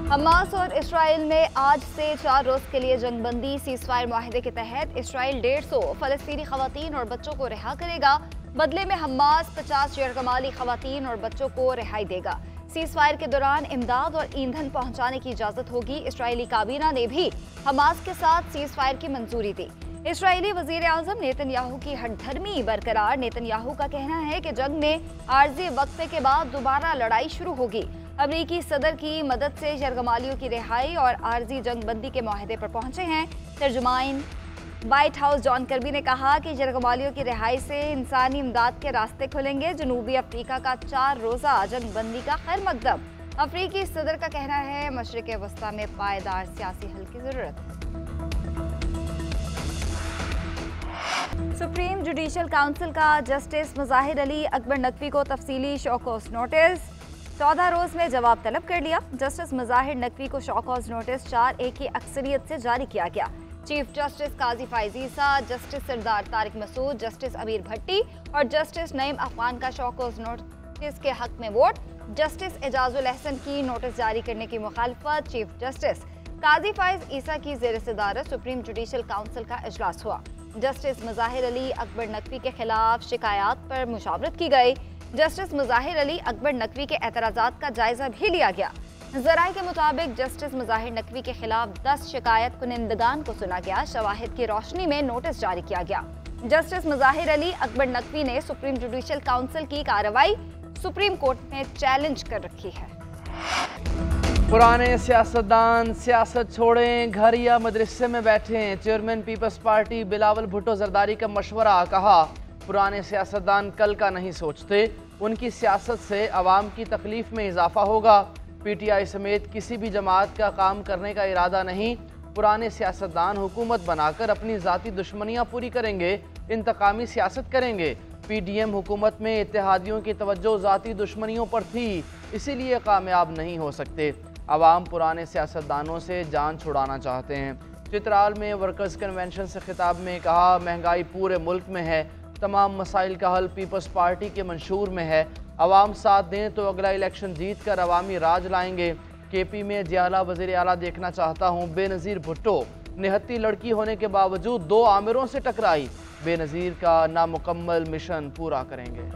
Hamas और Israel में आज से 4 रोज के लिए जंगबंदी सीजफायर माहिदे के तहत इसराइल 150 फलस्तीनी खवातीन और बच्चों को रिहा करेगा। बदले में हमास 50 यरगमाली खवातीन और बच्चों को रिहाई देगा। सीजफायर के दौरान इमदाद और ईंधन पहुंचाने की इजाजत होगी। इसराइली काबीना ने भी हमास के साथ सीजफायर की मंजूरी दी। इसराइली वजीर आजम नेतन्याहू की हठधर्मी बरकरार। नेतन्याहू का कहना है कि जंग में आर्जी वक्फे के बाद दोबारा लड़ाई शुरू होगी। अमरीकी सदर की मदद से यरगमालियों की रिहाई और आर्जी जंगबंदी के माहिदे पर पहुंचे हैं। तर्जुमान व्हाइट हाउस जॉन कर्बी ने कहा कि यरगमालियों की रिहाई से इंसानी इमदाद के रास्ते खुलेंगे। जनूबी अफ्रीका का 4 रोज़ा जंगबंदी का खैर मकदम। अफ्रीकी सदर का कहना है मशरिक़ वस्ता में पायदार सियासी हल की जरूरत। सुप्रीम जुडिशल काउंसिल का जस्टिस मुजाहिर अली अकबर नकवी को तफसीली शौकॉस नोटिस। 14 रोज में जवाब तलब कर लिया। जस्टिस मुजाहिर नकवी को शौकॉस नोटिस 4A की अक्सरियत से जारी किया गया। चीफ जस्टिस काजी फाइजीसा, जस्टिस सरदार तारिक मसूद, जस्टिस अमीर भट्टी और जस्टिस नईम अफगान का शौकॉस नोटिस के हक में वोट। जस्टिस एजाजुल अहसन की नोटिस जारी करने की मुखालफत। चीफ जस्टिस काजी फाइज ईसा की ज़ेर सदारत सुप्रीम जुडिशल काउंसिल का इजलास हुआ। जस्टिस मुजाहिर अली अकबर नकवी के खिलाफ शिकायत पर मुशावरत की गई। जस्टिस मुजाहिर अली अकबर नकवी के एतराज़ात का जायजा भी लिया गया। ज़राए के मुताबिक जस्टिस मुजाहिर नकवी के खिलाफ 10 शिकायत कुनिंदगान को सुना गया। शवाहिद की रोशनी में नोटिस जारी किया गया। जस्टिस मुजाहिर अली अकबर नकवी ने सुप्रीम जुडिशल काउंसिल की कार्रवाई सुप्रीम कोर्ट में चैलेंज कर रखी है। पुराने सियासतदान सियासत छोड़ें, घर या मदरसे में बैठें। Chairman people's party Bilawal Bhutto Zardari का मशवरा। कहा, पुराने सियासतदान कल का नहीं सोचते, उनकी सियासत से अवाम की तकलीफ में इजाफा होगा। PTI समेत किसी भी जमात का काम करने का इरादा नहीं। पुराने सियासतदान हुकूमत बनाकर अपनी ज़ाती दुश्मनियाँ पूरी करेंगे, इंतकामी सियासत करेंगे। PDM हुकूमत में इत्तेहादियों की तवज्जो ज़ाती दुश्मनियों पर थी, इसीलिए कामयाब नहीं हो सकते। अवाम पुराने सियासतदानों से जान छुड़ाना चाहते हैं। चित्राल में वर्कर्स कन्वेंशन से खिताब में कहा, महंगाई पूरे मुल्क में है, तमाम मसाइल का हल पीपल्स पार्टी के मंशूर में है। अवाम साथ दें तो अगला इलेक्शन जीत कर अवामी राज लाएंगे। KP में जियाला वज़ीर आला देखना चाहता हूँ। बेनज़ीर भुट्टो निहत्ती लड़की होने के बावजूद 2 आमिरों से टकराई। बेनज़ीर का नामुकम्मल मिशन पूरा करेंगे।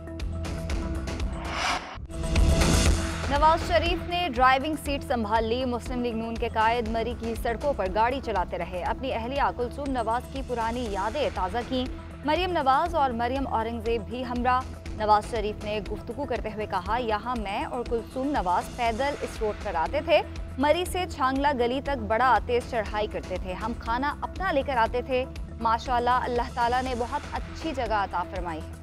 नवाज शरीफ ने ड्राइविंग सीट संभाल ली। मुस्लिम लीग नून के कायद मरी की सड़कों पर गाड़ी चलाते रहे। अपनी अहलिया कुलसूम नवाज की पुरानी यादें ताज़ा की। मरियम नवाज और मरियम औरंगजेब भी हमरा। नवाज शरीफ ने गुफ्तगू करते हुए कहा, यहाँ मैं और कुलसूम नवाज पैदल इस रोड पर आते थे। मरी से छांगला गली तक बड़ा तेज चढ़ाई करते थे। हम खाना अपना लेकर आते थे। माशाल्लाह अल्लाह ताला ने बहुत अच्छी जगह अता फरमाई है।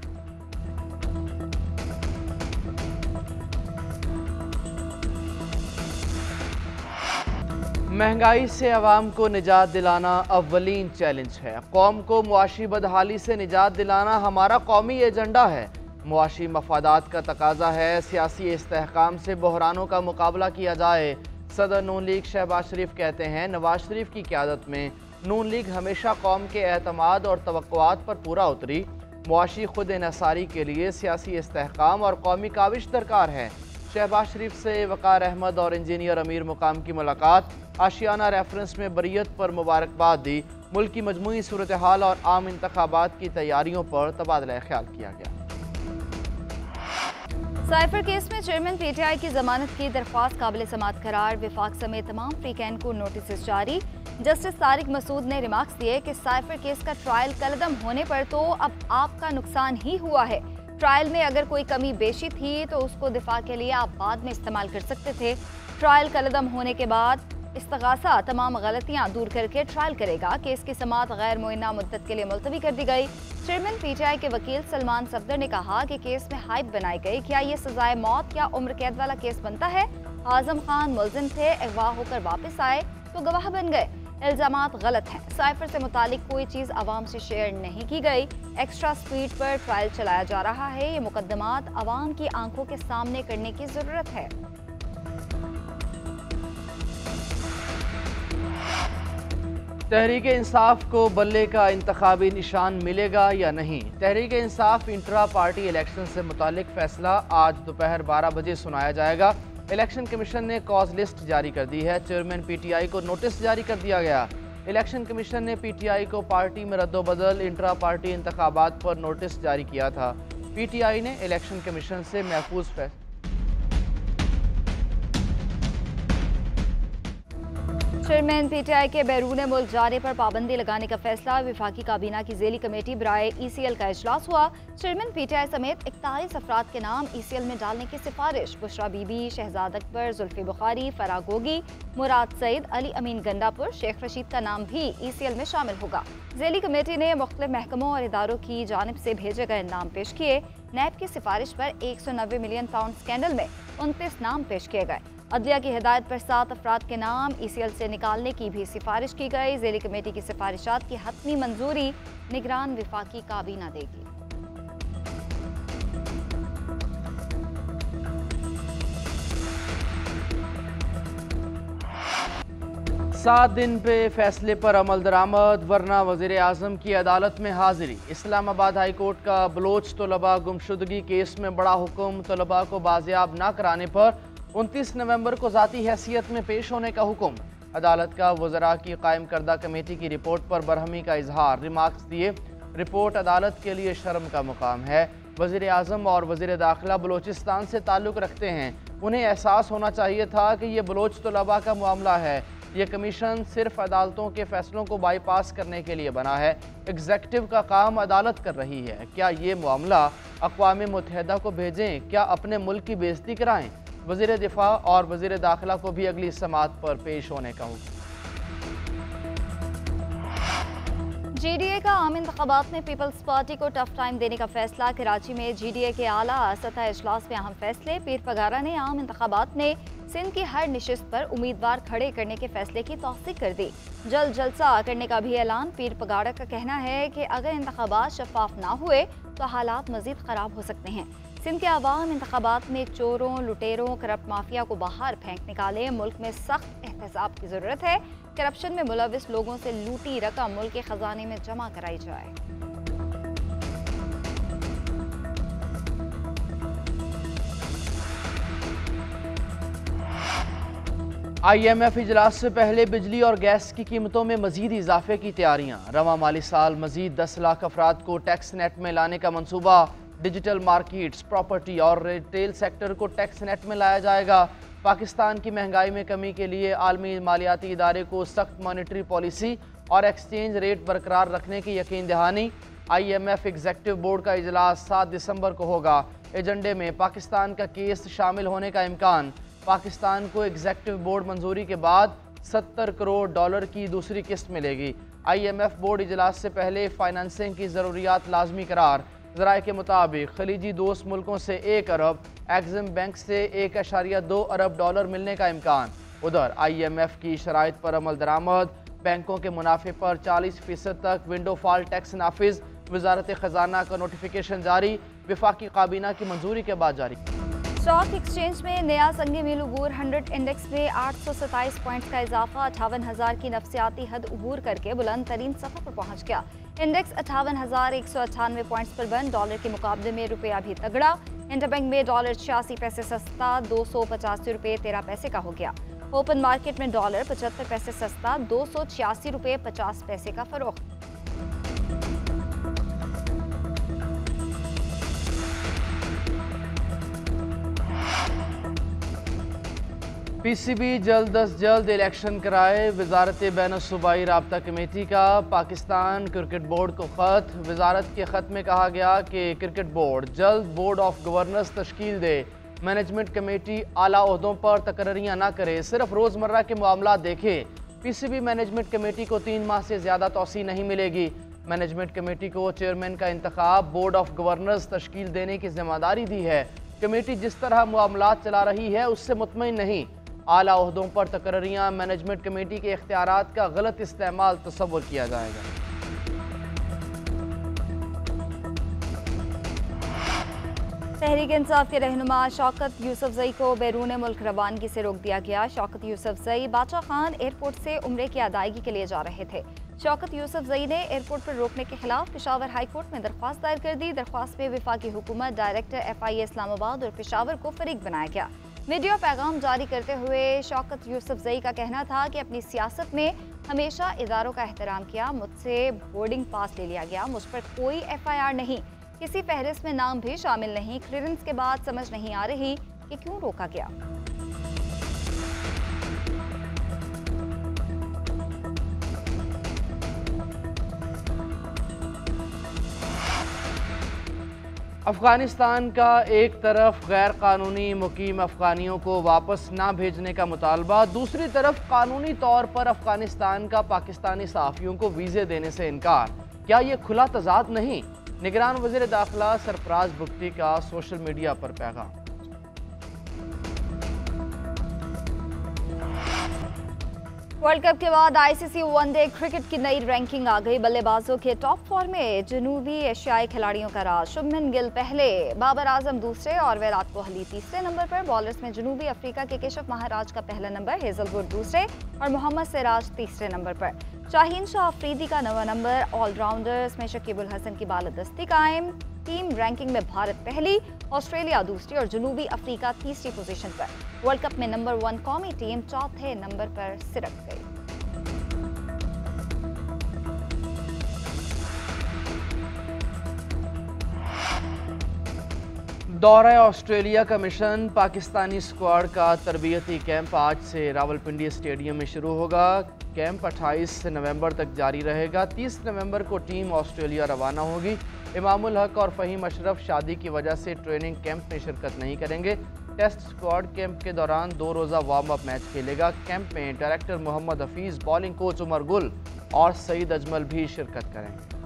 महंगाई से अवाम को निजात दिलाना अव्वलीन चैलेंज है। कौम को मुआशी बदहाली से निजात दिलाना हमारा कौमी एजेंडा है। मुआशी मफादात का तकाजा है। सियासी इस्तेहकाम से बहरानों का मुकाबला किया जाए। सदर नून लीग शहबाज शरीफ कहते हैं, नवाज शरीफ की क़यादत में नून लीग हमेशा कौम के एतमाद और तवक्कुआत पर पूरा उतरी। मुआशी खुद इन्हसारी के लिए सियासी इस्तेहकाम और कौमी काविश दरकार है। शहबाज शरीफ से वक़ार अहमद और इंजीनियर अमीर मुकाम की मुलाकात। आशियाना रेफरेंस में बरियत पर मुबारकबाद दी। मुल्क की मजमूई सूरत हाल और आम इंतखाबात की तैयारियों पर तबादला ख्याल किया गया। साइफर केस में चेयरमैन PTI की जमानत की दरख्वास्त काबिल समाअत करार। विफाक समेत तमाम फ्रीकैन को नोटिस जारी। जस्टिस तारिक मसूद ने रिमार्क्स दिए कि साइफर केस का ट्रायल कलदम होने पर तो अब आपका नुकसान ही हुआ है। ट्रायल में अगर कोई कमी बेशी थी तो उसको दिफा के लिए आप बाद में इस्तेमाल कर सकते थे। ट्रायल कलदम होने के बाद इस्तगासा तमाम गलतियां दूर करके ट्रायल करेगा। केस की समाअत गैर मुअय्यना मुद्दत के लिए मुलतवी कर दी गई। चेयरमैन PTI के वकील सलमान सफदर ने कहा कि केस में हाइप बनाई गई। क्या ये सजाए मौत या उम्र कैद वाला केस बनता है? आजम खान मुलजिम थे, अगवा होकर वापस आए तो गवाह बन गए। इल्जामात गलत हैं। साइफर से मुतालिक कोई चीज़ आवाम से शेयर नहीं की गई। एक्स्ट्रा स्पीड पर ट्रायल चलाया जा रहा है। ये मुकदमात आवाम की आंखों के सामने करने की ज़रूरत है। तहरीक इंसाफ को बल्ले का इंतखाबी निशान मिलेगा या नहीं? Tehreek Insaf intra party election से मुतालिक फैसला आज दोपहर 12 बजे सुनाया जाएगा। इलेक्शन कमीशन ने कॉज लिस्ट जारी कर दी है। चेयरमैन पीटीआई को नोटिस जारी कर दिया गया। इलेक्शन कमीशन ने पीटीआई को पार्टी में रद्दोबदल इंट्रा पार्टी इंतखाबात पर नोटिस जारी किया था। पीटीआई ने इलेक्शन कमीशन से महफूज फैसला चेयरमैन पीटीआई के बैरून मुल्क जाने पर पाबंदी लगाने का फैसला। विफाकी काबीना की ज़ेली कमेटी बराए ईसीएल का इजलास हुआ। चेयरमैन पीटीआई समेत 41 अफराद के नाम ईसीएल में डालने की सिफारिश। बुशरा बीबी, शहजाद अकबर, जुल्फी बुखारी, फराह गोगी, मुराद सईद, अली अमीन गंडापुर, शेख रशीद का नाम भी ईसीएल में शामिल होगा। ज़ेली कमेटी ने मुख्तलिफ महकमों और इदारों की जानिब से भेजे गए नाम पेश किए। नैब की सिफारिश पर 190 मिलियन पाउंड स्कैंडल में 29 नाम पेश किए गए। अदलिया की हिदायत पर 7 अफराद के नाम ईसीएल से निकालने की भी सिफारिश की गई। ज़ेली कमेटी की सिफारिशात की हतमी मंजूरी निगरान विफाकी काबीना देगी। सात दिन पे फैसले पर अमल दरामद, वरना वज़ीर आज़म की अदालत में हाजिरी। इस्लामाबाद हाई कोर्ट का बलोच तलबा गुमशुदगी केस में बड़ा हुक्म। तलबा को बाजियाब न कराने पर 29 नवंबर को ज़ाती हैसियत में पेश होने का हुक्म। अदालत का वज़रा की कायम करदा कमेटी की रिपोर्ट पर बरहमी का इजहार। रिमार्क्स दिए, रिपोर्ट अदालत के लिए शर्म का मुकाम है। वज़ीर आज़म और वज़ीर दाखिला बलोचिस्तान से ताल्लुक़ रखते हैं। उन्हें एहसास होना चाहिए था कि यह बलोच तलबा का मामला है। यह कमीशन सिर्फ अदालतों के फैसलों को बाईपास करने के लिए बना है। एग्जेक्टिव का काम अदालत कर रही है। क्या ये मामला अक़वाम मुत्तहिदा को भेजें? क्या अपने मुल्क की बेइज्जती कराएं? वज़ीर दिफा और वज़ीर दाखिला को भी अगली समात पर पेश होने का हुक्म। जीडीए का आम इंतखाबात में पीपल्स पार्टी को टफ टाइम देने का फैसला। कराची में जीडीए के आला सतह इजलास में अहम फैसले। पीर पगारा ने आम इंतखाबात में सिंध की हर निशिस्त पर उम्मीदवार खड़े करने के फैसले की तौसीक कर दी। जल्द जलसा करने का भी ऐलान। पीर पगारा का कहना है कि अगर इंतखाबात शफाफ ना हुए तो हालात मजीद खराब हो सकते हैं। सिंध के अवाम इंतखाबात में चोरों, लुटेरों, करप्ट माफिया को बाहर फेंक निकाले। मुल्क में सख्त एहतसाब की जरूरत है। करप्शन में मुलविस लोगों से लूटी रकम मुल्क के खजाने में जमा कराई जाए। IMF इजलास से पहले बिजली और गैस की कीमतों में मजीद इजाफे की तैयारियां। रवां माली साल मजीद 10 लाख अफराद को टैक्स नेट में लाने का मंसूबा। डिजिटल मार्केट्स, प्रॉपर्टी और रिटेल सेक्टर को टैक्स नेट में लाया जाएगा। पाकिस्तान की महंगाई में कमी के लिए आलमी मालियाती इदारे को सख्त मॉनिटरी पॉलिसी और एक्सचेंज रेट बरकरार रखने की यकीन दहानी। IMF एग्जेक्टिव बोर्ड का इजलास 7 दिसंबर को होगा। एजेंडे में पाकिस्तान का केस शामिल होने का इम्कान। पाकिस्तान को एग्जेक्टिव बोर्ड मंजूरी के बाद $70 करोड़ की दूसरी किस्त मिलेगी। IMF बोर्ड इजलास से पहले फाइनेंसिंग की ज़रूरियात लाजमी करार। ज़राए के मुताबिक खलीजी दोस्त मुल्कों से 1 अरब, एक्सिम बैंक से $1.2 अरब मिलने का इम्कान। उधर IMF की शराइत पर अमल दरामद। बैंकों के मुनाफे पर 40% तक विंडो फॉल टैक्स नाफिज। वजारत खजाना का नोटिफिकेशन जारी। विफाकी काबीना की मंजूरी के बाद जारी। स्टॉक एक्सचेंज में नया संग मील उबूर 100 इंडेक्स में 827 पॉइंट्स का इजाफा। 58,000 की नफसियाती हद उबूर करके बुलंद तरीन सतह पर पहुंच गया। इंडेक्स 58,198 पॉइंट्स पर बंद। डॉलर के मुकाबले में रुपया भी तगड़ा। इंटरबैंक में डॉलर 86 पैसे सस्ता 285 रुपये 13 पैसे का हो गया। ओपन मार्केट में डॉलर 75 पैसे सस्ता 286 रुपये 50 पैसे का फरोख्त। PCB जल्द अज जल्द इलेक्शन कराए। वजारत बैन सूबाई राब्ता कमेटी का पाकिस्तान क्रिकेट बोर्ड को ख़त। वजारत के ख़त में कहा गया कि क्रिकेट बोर्ड जल्द बोर्ड ऑफ गवर्नर्स तश्कील दे। मैनेजमेंट कमेटी आला ओहदों पर तकर्रियाँ ना करे, सिर्फ रोज़मर्रा के मामला देखे। PCB मैनेजमेंट कमेटी को 3 माह से ज़्यादा तौसी नहीं मिलेगी। मैनेजमेंट कमेटी को चेयरमैन का इंतखाब, बोर्ड ऑफ गवर्नर्स तश्कील देने की जिम्मेदारी दी है। कमेटी जिस तरह मामलात चला रही है उससे मुतमईन नहीं। आला ओहदों पर तकर्रियाँ, मैनेजमेंट कमेटी के इख्तियारात का गलत इस्तेमाल तसव्वुर किया जाएगा। तहरीक इंसाफ के रहनुमा शौकत यूसुफजई को बैरून मुल्क रवानगी से रोक दिया गया। शौकत यूसुफजई बादशाह खान एयरपोर्ट से उम्रे की अदायगी के लिए जा रहे थे। शौकत यूसुफजई ने एयरपोर्ट पर रोकने के खिलाफ पेशावर हाई कोर्ट में दरख्वास्त दायर कर दी। दरख्वास्त में वफाकी हुकूमत, डायरेक्टर FIA इस्लामाबाद और पेशावर को फरीक बनाया गया। वीडियो पैगाम जारी करते हुए शौकत यूसुफजई का कहना था कि अपनी सियासत में हमेशा इदारों का एहतराम किया, मुझसे बोर्डिंग पास ले लिया गया, मुझ पर कोई FIR नहीं, किसी फहरिस्त में नाम भी शामिल नहीं। क्लियरेंस के बाद समझ नहीं आ रही कि क्यों रोका गया। अफगानिस्तान का एक तरफ गैर कानूनी मुकीम अफगानियों को वापस ना भेजने का मुतालबा, दूसरी तरफ कानूनी तौर पर अफगानिस्तान का पाकिस्तानी सहाफ़ियों को वीज़े देने से इनकार। क्या ये खुला तजाद नहीं? निगरान वज़ीर दाखिला सरफराज बुगटी का सोशल मीडिया पर पैगाम। वर्ल्ड कप के बाद ICC वनडे क्रिकेट की नई रैंकिंग आ गई। बल्लेबाजों के टॉप 4 में जनूबी एशियाई खिलाड़ियों का राज। शुभमन गिल पहले, बाबर आजम दूसरे और विराट कोहली तीसरे नंबर पर। बॉलर्स में जनूबी अफ्रीका के केशव महाराज का पहला नंबर, हेजलवुड दूसरे और मोहम्मद सिराज तीसरे नंबर पर। शाहीन शाह अफरीदी का 9वां नंबर। ऑलराउंडर्स में शकीबुल हसन की बालादस्ती कायम। टीम रैंकिंग में भारत पहली, ऑस्ट्रेलिया दूसरी और जनूबी अफ्रीका तीसरी पोजीशन पर। वर्ल्ड कप में नंबर 1 कौमी टीम चौथे नंबर पर सिरक गई। दौरा ऑस्ट्रेलिया का मिशन। पाकिस्तानी स्क्वाड का तरबियती कैंप आज से रावलपिंडी स्टेडियम में शुरू होगा। कैंप 28 नवंबर तक जारी रहेगा। 30 नवंबर को टीम ऑस्ट्रेलिया रवाना होगी। इमामुल हक और फ़हीम अशरफ शादी की वजह से ट्रेनिंग कैंप में शिरकत नहीं करेंगे। टेस्ट स्क्वाड कैंप के दौरान 2 रोज़ा वार्म अप मैच खेलेगा। कैंप में director Mohammad Hafeez, bowling coach Umar Gul और सईद अजमल भी शिरकत करेंगे।